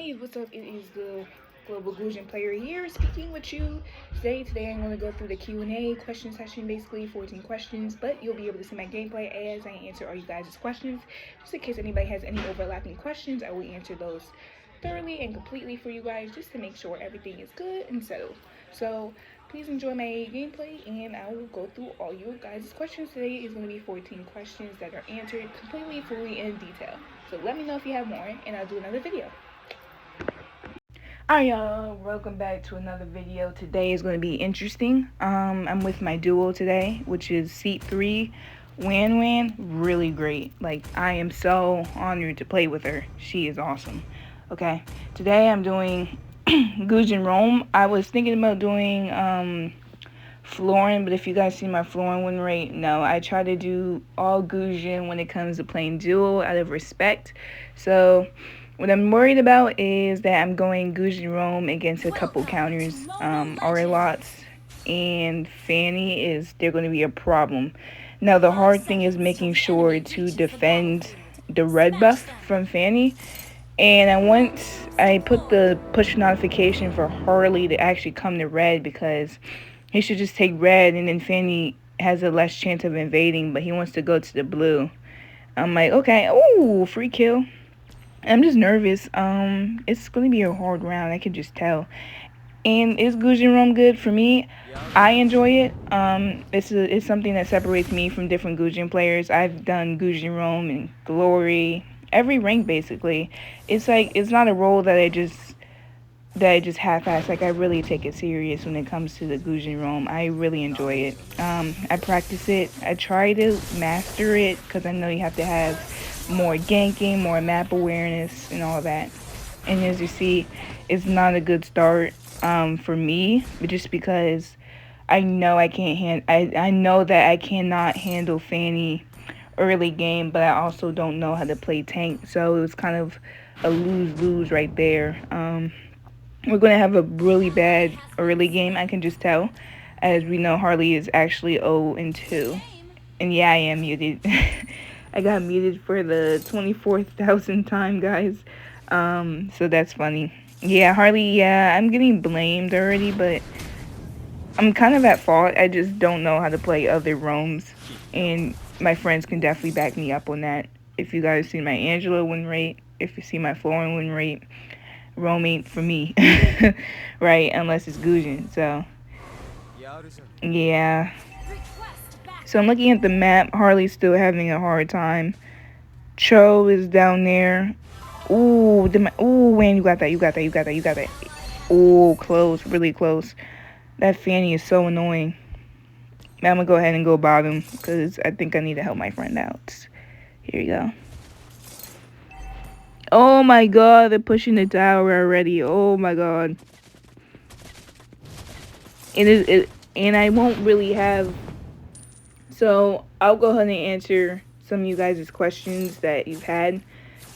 Hey, what's up? It is the Global Gusion player here speaking with you today. I'm going to go through the Q&A question session, basically 14 questions, but you'll be able to see my gameplay as I answer all you guys' questions. Just in case anybody has any overlapping questions, I will answer those thoroughly and completely for you guys just to make sure everything is good and settled. So please enjoy my gameplay and I will go through all you guys' questions. Today is going to be 14 questions that are answered completely, fully, in detail. So let me know if you have more and I'll do another video. Alright y'all, welcome back to another video. Today is going to be interesting. I'm with my duo today, which is Seat 3, Wan Wan. Really great. Like, I am so honored to play with her. She is awesome. Okay, today I'm doing Gusion Rome. I was thinking about doing Florin, but if you guys see my Florin win rate, no. I try to do all Gusion when it comes to playing duo out of respect. So what I'm worried about is that I'm going Gusion Rome against a couple counters. Lots and Fanny they're going to be a problem. Now the hard thing is making sure to defend the red buff from Fanny. And I put the push notification for Harley to actually come to red because he should just take red and then Fanny has a less chance of invading, but he wants to go to the blue. I'm like, okay, ooh, free kill. I'm just nervous. It's going to be a hard round, I can just tell. And is Gusion Rome good? For me, I enjoy it. It's something that separates me from different Gusion players. I've done Gusion Rome and Glory, every rank basically. It's like, it's not a role that I just half-ass. Like, I really take it serious when it comes to the Gusion Rome. I really enjoy it. I practice it. I try to master it because I know you have to have more ganking, more map awareness, and all that. And as you see, it's not a good start for me, but just because I know I know that I cannot handle Fanny early game, but I also don't know how to play tank, so it was kind of a lose-lose right there. We're going to have a really bad early game, I can just tell, as we know Harley is actually 0-2. And yeah, I am muted. I got muted for the 24,000th time, guys. So that's funny. Yeah, Harley, yeah, I'm getting blamed already, but I'm kind of at fault. I just don't know how to play other roams, and my friends can definitely back me up on that. If you guys see my Angela win rate, if you see my Florin win rate, Rome ain't for me, right? Unless it's Gusion, so yeah. So I'm looking at the map. Harley's still having a hard time. Cho is down there. Ooh, Wayne, you got that. Ooh, close, really close. That Fanny is so annoying. I'm gonna go ahead and go bottom because I think I need to help my friend out. Here you go. Oh my god, they're pushing the tower already. Oh my god. And I won't really have. So I'll go ahead and answer some of you guys' questions that you've had.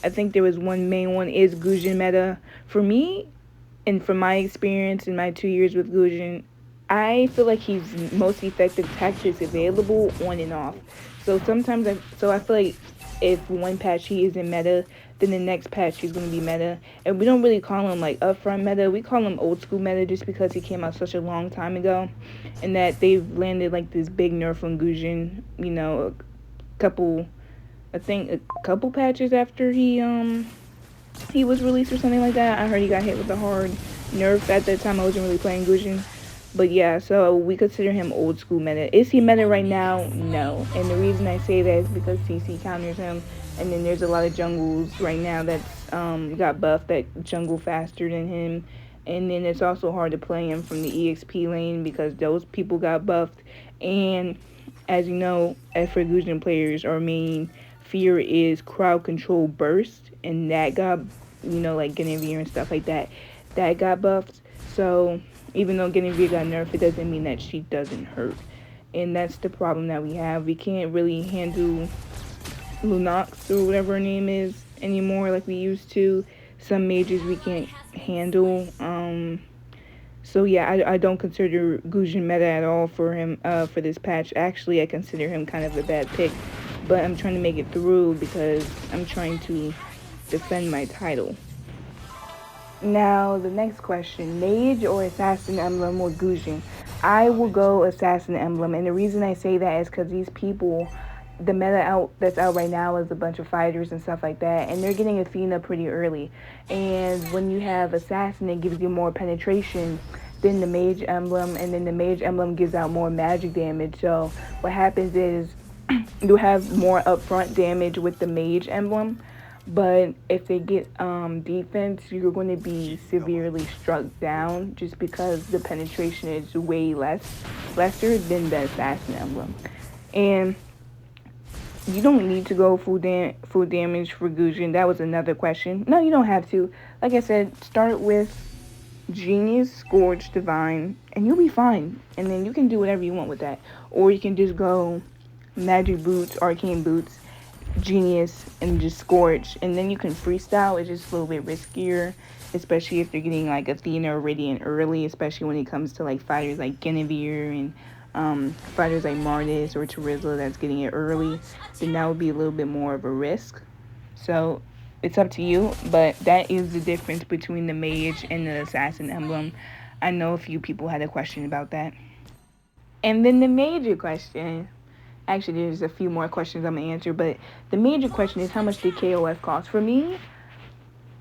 I think there was one main one, is Gusion meta? For me, and from my experience in my 2 years with Gusion, I feel like he's most effective tactics available on and off. So sometimes I feel like if one patch he is in meta, then the next patch he's going to be meta. And we don't really call him like upfront meta. We call him old school meta just because he came out such a long time ago. And that they've landed like this big nerf on Gusion, you know, a couple patches after he was released or something like that. I heard he got hit with a hard nerf. At that time I wasn't really playing Gusion. But yeah, so we consider him old school meta. Is he meta right now? No. And the reason I say that is because CC counters him. And then there's a lot of jungles right now that's got buffed that jungle faster than him. And then it's also hard to play him from the EXP lane because those people got buffed. And as you know, for Gusion players, our main fear is crowd control burst. And that got, you know, like Guinevere and stuff like that. That got buffed. So even though Guinevere got nerfed, it doesn't mean that she doesn't hurt. And that's the problem that we have. We can't really handle Lunox or whatever her name is anymore like we used to. Some mages we can't handle. So yeah, I don't consider Gusion meta at all for him for this patch. Actually, I consider him kind of a bad pick, but I'm trying to make it through because I'm trying to defend my title. Now, the next question, Mage or Assassin Emblem or Gusion? I will go Assassin Emblem, and the reason I say that is because these people, the meta out that's out right now is a bunch of fighters and stuff like that, and they're getting Athena pretty early. And when you have Assassin, it gives you more penetration than the Mage Emblem, and then the Mage Emblem gives out more magic damage. So what happens is you have more upfront damage with the Mage Emblem, but if they get defense, you're going to be severely struck down just because the penetration is way lesser than the Assassin Emblem. And you don't need to go full damage for Gusion. That was another question. No, you don't have to. Like I said, start with Genius, Scourge, Divine, and you'll be fine. And then you can do whatever you want with that. Or you can just go Magic Boots, Arcane Boots, Genius, and just Scourge. And then you can freestyle. It's just a little bit riskier, especially if you're getting like Athena or Radiant early, especially when it comes to like fighters like Guinevere and fighters like Martis or Terizla that's getting it early. Then that would be a little bit more of a risk. So it's up to you, but that is the difference between the Mage and the Assassin Emblem. I know a few people had a question about that. And then the major question, actually there's a few more questions I'm going to answer, but the major question is how much did KOF cost? For me,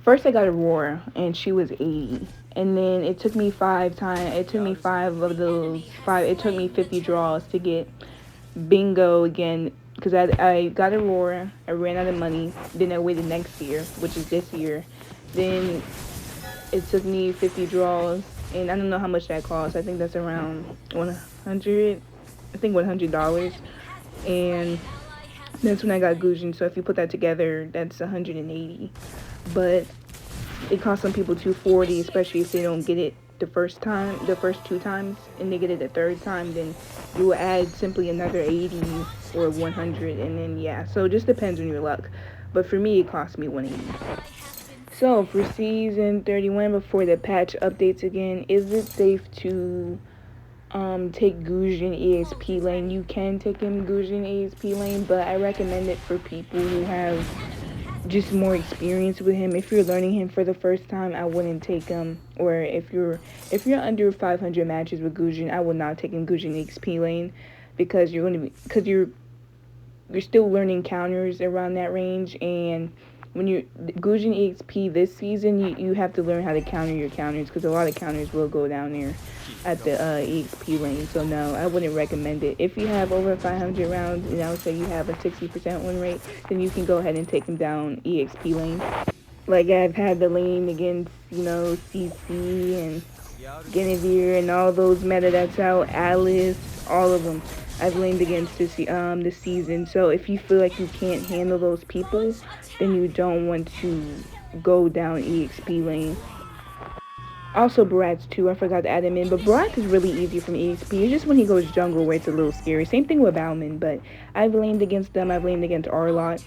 first I got Aurora, and she was 80. And then it took me 5 times, it took me 5 of those, it took me 50 draws to get Bingo again, because I got Aurora, I ran out of money, then I waited next year, which is this year. Then it took me 50 draws, and I don't know how much that cost. I think that's around $100, I think $100. And that's when I got Gusion, so if you put that together, that's 180. But it costs some people 240, especially if they don't get it the first 2 times, and they get it the third time, then you will add simply another 80 or 100, and then yeah, so it just depends on your luck. But for me, it cost me 180. So for season 31, before the patch updates again, is it safe to take Gusion EXP lane? You can take him Gusion EXP lane, but I recommend it for people who have just more experience with him. If you're learning him for the first time, I wouldn't take him. Or if you're under 500 matches with Gusion, I would not take him Gusion EXP lane, because you're still learning counters around that range. And when you're Gusion EXP this season, you have to learn how to counter your counters, because a lot of counters will go down there at the EXP lane. So no, I wouldn't recommend it. If you have over 500 rounds, and I would say you have a 60% win rate, then you can go ahead and take him down EXP lane. Like I've had the lane against, CC and Guinevere and all those meta that's out, Alice, all of them. I've laned against this season. So if you feel like you can't handle those people, then you don't want to go down EXP lane. Also Barats too, I forgot to add him in, but Barats is really easy from EXP. It's just when he goes jungle where it's a little scary. Same thing with Bauman, but I've laned against them. I've laned against Arlott.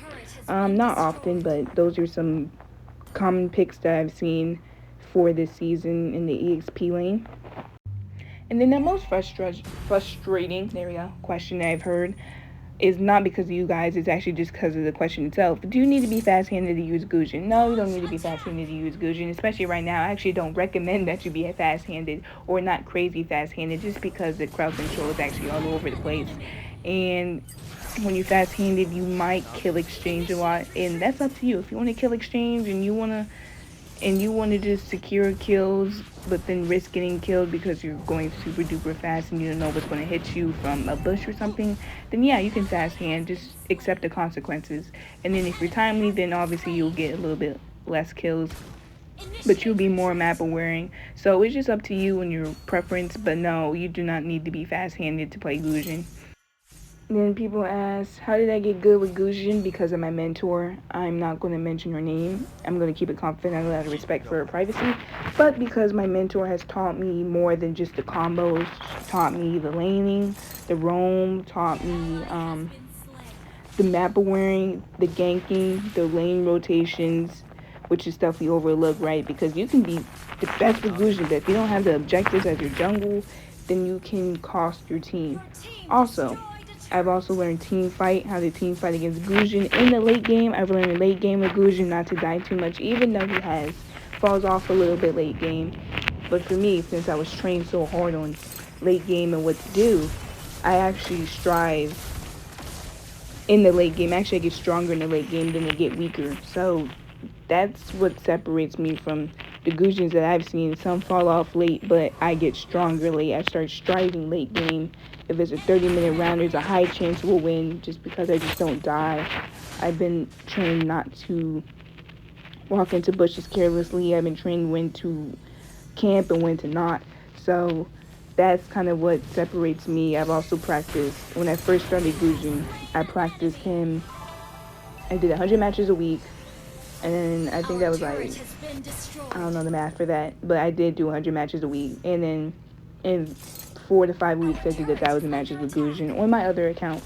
Not often, but those are some common picks that I've seen for this season in the EXP lane. And then the most frustrating question I've heard is not because of you guys, it's actually just because of the question itself. Do you need to be fast-handed to use Gusion? No, you don't need to be fast-handed to use Gusion, especially right now. I actually don't recommend that you be fast-handed, or not crazy fast-handed, just because the crowd control is actually all over the place. And when you're fast-handed, you might kill exchange a lot, and that's up to you. If you want to kill exchange and you want to just secure kills, but then risk getting killed because you're going super duper fast and you don't know what's going to hit you from a bush or something, then yeah, you can fast hand, just accept the consequences. And then if you're timely, then obviously you'll get a little bit less kills, but you'll be more map wearing. So it's just up to you and your preference, but no, you do not need to be fast handed to play Gusion. Then people ask, how did I get good with Gusion? Because of my mentor. I'm not going to mention her name. I'm going to keep it confidential out of respect for her privacy. But because my mentor has taught me more than just the combos, taught me the laning, the roam, taught me the map wearing, the ganking, the lane rotations, which is stuff we overlook, right? Because you can be the best with Gusion, but if you don't have the objectives as your jungle, then you can cost your team. Also, I've also learned team fight, how to team fight against Gusion in the late game. I've learned in late game with Gusion not to die too much, even though he has falls off a little bit late game. But for me, since I was trained so hard on late game and what to do, I actually strive in the late game. Actually, I get stronger in the late game than I get weaker. So that's what separates me from the Gusions that I've seen. Some fall off late, but I get stronger late. I start striving late game. If it's a 30-minute round, there's a high chance we'll win just because I just don't die. I've been trained not to walk into bushes carelessly. I've been trained when to camp and when to not. So that's kind of what separates me. I've also practiced. When I first started Gusion, I practiced him. I did 100 matches a week. And then I think that was like, I don't know the math for that, but I did do 100 matches a week. And then in 4 to 5 weeks, I did 1,000 matches with Gusion on my other account.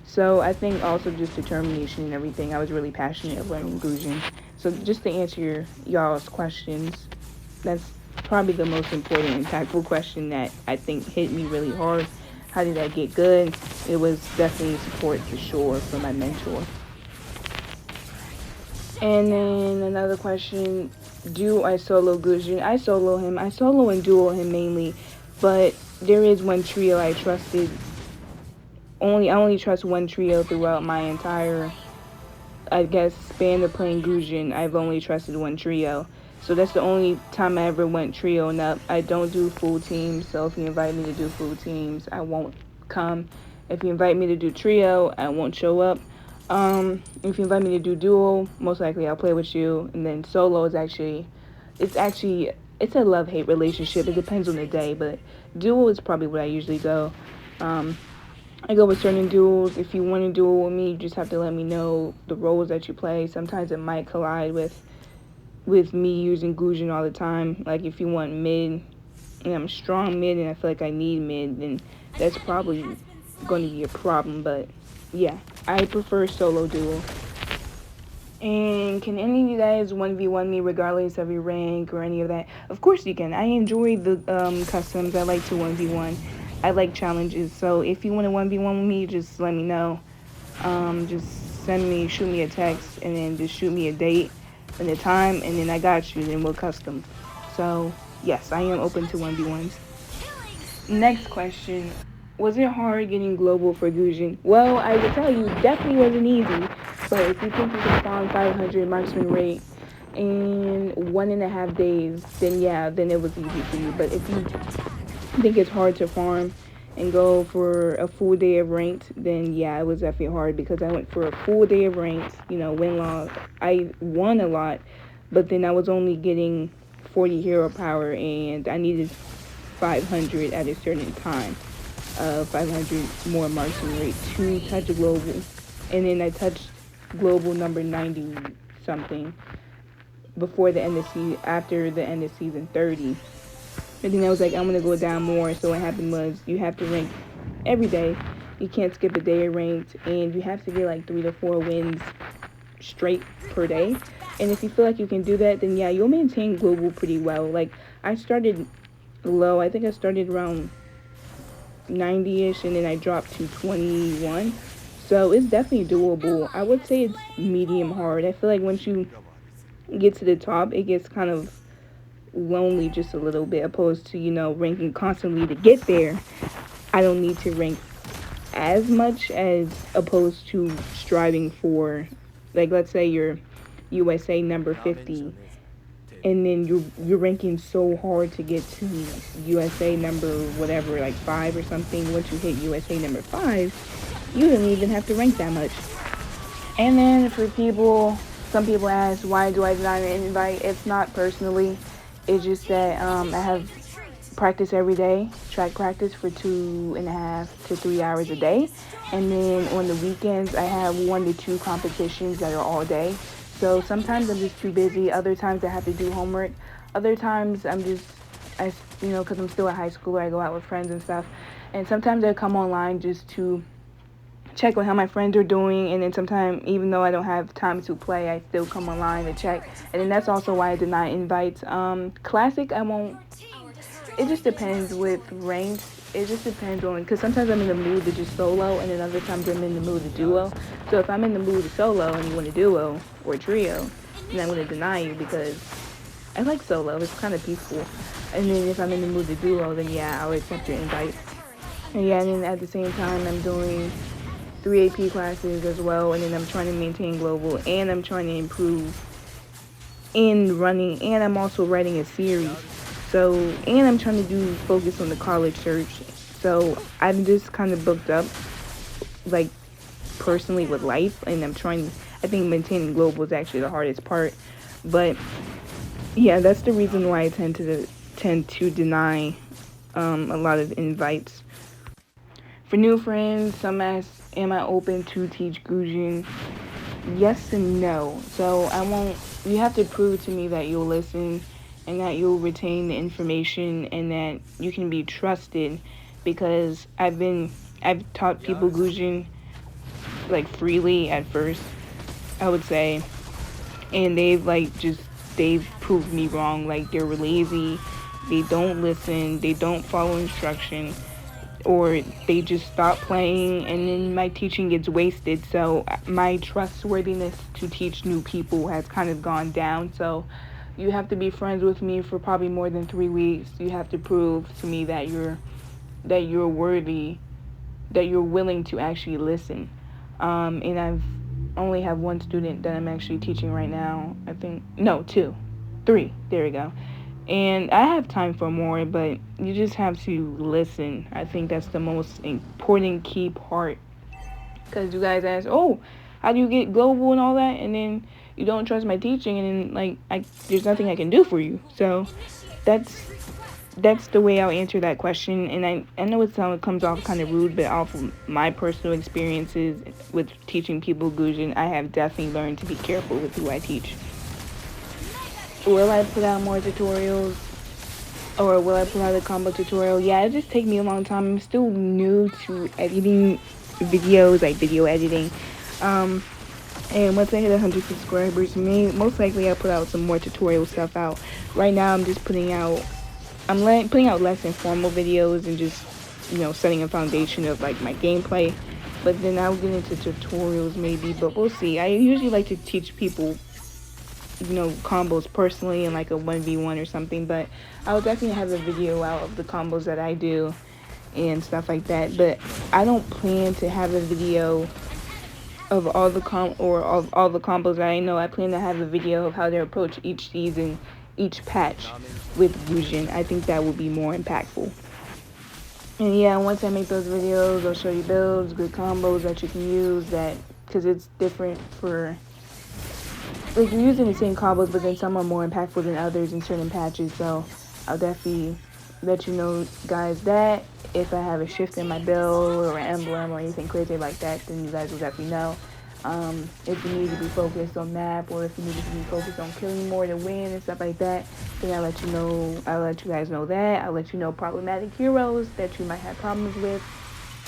So I think also just determination and everything. I was really passionate of learning Gusion. So just to answer y'all's questions, that's probably the most important, impactful question that I think hit me really hard. How did I get good? It was definitely support for sure from my mentor. And then another question, do I solo Gusion? I solo him. I solo and duo him mainly, but there is one trio I trusted. I only trust one trio throughout my entire, I guess, span of playing Gusion. I've only trusted one trio. So that's the only time I ever went trio and up. I don't do full teams, so if you invite me to do full teams, I won't come. If you invite me to do trio, I won't show up. If you invite me to do duo, most likely I'll play with you. And then solo is it's a love-hate relationship. It depends on the day, but duo is probably what I usually go. I go with certain duels. If you want to duel with me, you just have to let me know the roles that you play. Sometimes it might collide with me using Gusion all the time. Like if you want mid, and I'm strong mid, and I feel like I need mid, then that's probably going to be a problem. But yeah, I prefer solo duo. And can any of you guys 1v1 me regardless of your rank or any of that? Of course you can. I enjoy the customs. I like to 1v1. I like challenges. So if you want to 1v1 with me, just let me know. Just shoot me a text, and then just shoot me a date and a time, and then I got you. Then we'll custom. So yes, I am open to 1v1s. Next question. Was it hard getting global for Gusion? Well, I will tell you, it definitely wasn't easy. But if you think you can farm 500 marksman rate in 1.5 days, then yeah, then it was easy for you. But if you think it's hard to farm and go for a full day of ranked, then yeah, it was definitely hard because I went for a full day of ranked, win-loss. I won a lot, but then I was only getting 40 hero power, and I needed 500 at a certain time. 500 more marksman rate to touch global, and then I touched global number 90 something before the end of season, after the end of season 30. And then I was like, I'm gonna go down more. So what happened was, you have to rank every day. You can't skip a day of ranked, and you have to get like 3 to 4 wins straight per day. And if you feel like you can do that, then yeah, you'll maintain global pretty well. Like I started low. I think I started around 90ish, and then I dropped to 21. So it's definitely doable. I would say it's medium hard. I feel like once you get to the top, it gets kind of lonely just a little bit, opposed to ranking constantly to get there. I don't need to rank as much as opposed to striving for, like, let's say you're USA number 50, and then you're ranking so hard to get to USA number whatever, like 5 or something. Once you hit USA number 5, you don't even have to rank that much. And then for people, some people ask, why do I deny an invite? It's not personally. It's just that I have practice every day, track practice for 2.5 to 3 hours a day. And then on the weekends, I have 1 to 2 competitions that are all day. So sometimes I'm just too busy. Other times I have to do homework. Other times because I'm still a high schooler, I go out with friends and stuff. And sometimes I come online just to check on how my friends are doing. And then sometimes, even though I don't have time to play, I still come online to check. And then that's also why I deny invites. Classic, I won't. It just depends with ranked. It just depends on, because sometimes I'm in the mood to just solo, and then other times I'm in the mood to duo. So if I'm in the mood to solo and you want a duo or a trio, then I'm going to deny you, because I like solo. It's kind of peaceful. And then if I'm in the mood to duo, then yeah, I'll accept your invite. And yeah, and then at the same time, I'm doing 3 AP classes as well, and then I'm trying to maintain global, and I'm trying to improve in running, and I'm also writing a series. So, and I'm trying to focus on the college search. So I'm just kind of booked up, like, personally with life, and I think maintaining global is actually the hardest part. But yeah, that's the reason why I tend to deny a lot of invites. For new friends, some ask, am I open to teach Gusion? Yes and no. So you have to prove to me that you'll listen and that you'll retain the information and that you can be trusted, because I've taught people Gusion like freely at first, I would say, and they've proved me wrong. Like, they're lazy, they don't listen, they don't follow instruction, or they just stop playing, and then my teaching gets wasted. So my trustworthiness to teach new people has kind of gone down. So you have to be friends with me for probably more than 3 weeks. You have to prove to me that you're worthy, that you're willing to actually listen. And I've only have 1 student that I'm actually teaching right now. I think, no, 2, 3. There we go. And I have time for more, but you just have to listen. I think that's the most important key part. Because you guys ask, oh, how do you get global and all that? And then you don't trust my teaching, and then, there's nothing I can do for you. So that's the way I'll answer that question. And I know it comes off kind of rude, but off of my personal experiences with teaching people Gusion, I have definitely learned to be careful with who I teach. Will I put out more tutorials, or will I put out a combo tutorial? Yeah, it just takes me a long time. I'm still new to editing videos, like video editing. And once I hit 100 subscribers, most likely I'll put out some more tutorial stuff out. Right now, I'm putting out less informal videos and just, setting a foundation of like my gameplay. But then I'll get into tutorials maybe, but we'll see. I usually like to teach people combos personally in like a 1v1 or something, but I'll definitely have a video out of the combos that I do and stuff like that. But I don't plan to have a video of all the combos that I know. I plan to have a video of how to approach each season, each patch with Gusion. I think that will be more impactful. And yeah, once I make those videos, I'll show you builds, good combos that you can use, because it's different for, like, you're using the same combos, but then some are more impactful than others in certain patches. So I'll definitely let you know, guys, that if I have a shift in my build or an emblem or anything crazy like that, then you guys will definitely know. If you need to be focused on map, or if you need to be focused on killing more to win and stuff like that, then I'll let you guys know that. I'll let you know problematic heroes that you might have problems with,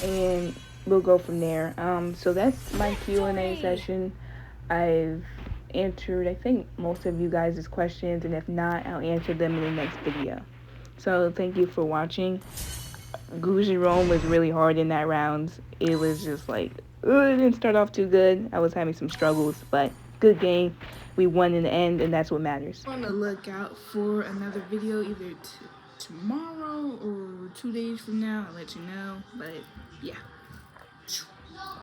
and we'll go from there. So that's my Q&A session. I've answered, I think, most of you guys' questions, and if not, I'll answer them in the next video. So thank you for watching. Gusion was really hard in that round. It was just like, it didn't start off too good. I was having some struggles, but good game. We won in the end, and that's what matters. On the lookout for another video either tomorrow or 2 days from now. I'll let you know, but yeah.